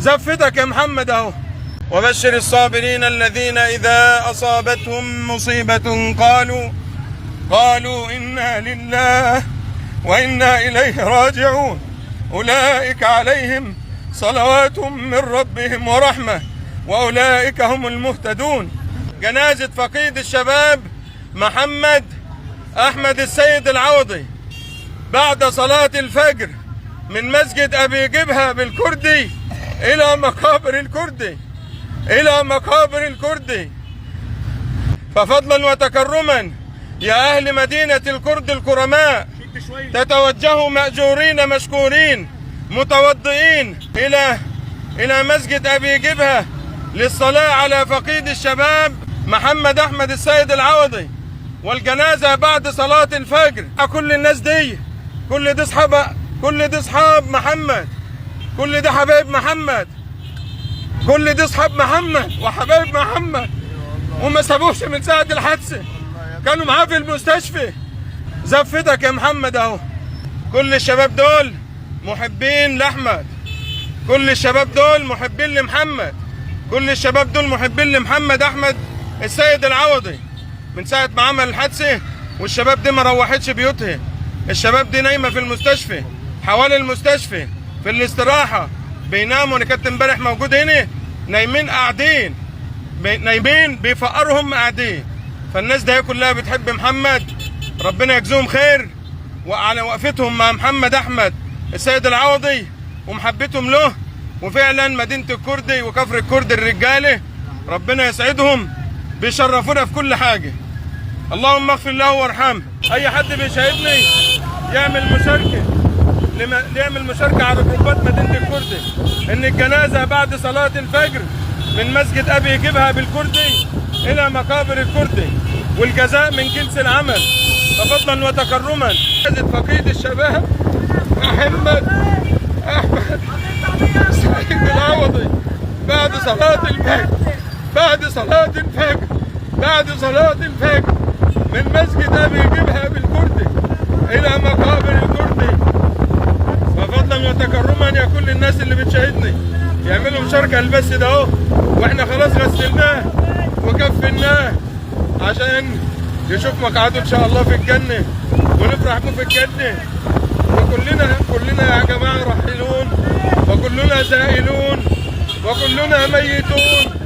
زفتك يا محمد اهو. وبشر الصابرين الذين إذا أصابتهم مصيبة قالوا إنا لله وإنا إليه راجعون أولئك عليهم صلوات من ربهم ورحمة وأولئك هم المهتدون. جنازة فقيد الشباب محمد أحمد السيد العوضي بعد صلاة الفجر من مسجد أبي جبهة بالكردي إلى مقابر الكردي. ففضلا وتكرما يا أهل مدينة الكرد الكرماء تتوجهوا مأجورين مشكورين متوضئين إلى مسجد أبي جبهة للصلاة على فقيد الشباب محمد أحمد السيد العوضي والجنازة بعد صلاة الفجر. كل الناس دي كل دي أصحاب محمد، كل دي حبايب محمد، كل دي أصحاب محمد وحبايب محمد، وما سابوش من ساعة الحادثة، كانوا معاه في المستشفى. زفتك يا محمد اهو. كل الشباب دول محبين لأحمد، كل الشباب دول محبين لمحمد، كل الشباب دول محبين لمحمد أحمد السيد العوضي من ساعة ما عمل الحادثة. والشباب دي ما روحتش بيوتها، الشباب دي نايمة في المستشفى، حوالي المستشفى في الاستراحة بيناموا. أنا كنت امبارح موجود هنا، نايمين قاعدين، نايمين بيفقرهم قاعدين. فالناس دي كلها بتحب محمد، ربنا يجزيهم خير وعلى وقفتهم مع محمد أحمد السيد العوضي ومحبتهم له. وفعلا مدينة الكردي وكفر الكرد الرجالة ربنا يسعدهم، بيشرفونا في كل حاجة. اللهم اغفر له وارحمه. أي حد بيشاهدني يعمل مشاركة على جروبات مدينة الكردي إن الجنازة بعد صلاة الفجر من مسجد أبي جبهة بالكردي إلى مقابر الكردي، والجزاء من جنس العمل. ففضلا وتكرما جنازة فقيد الشباب محمد أحمد السيد العوضي بعد صلاة الفجر من مسجد أبي جبهة بالكردي إلى مقابر الكردي. ففضلا وتكرما يا كل الناس اللي بتشاهدني يعملوا مشاركة البث ده اهو، واحنا خلاص غسلناه وكفناه عشان يشوف مقعده ان شاء الله في الجنة ونفرح به في الجنة. وكلنا يا جماعة راحلون وكلنا زائلون وكلنا ميتون.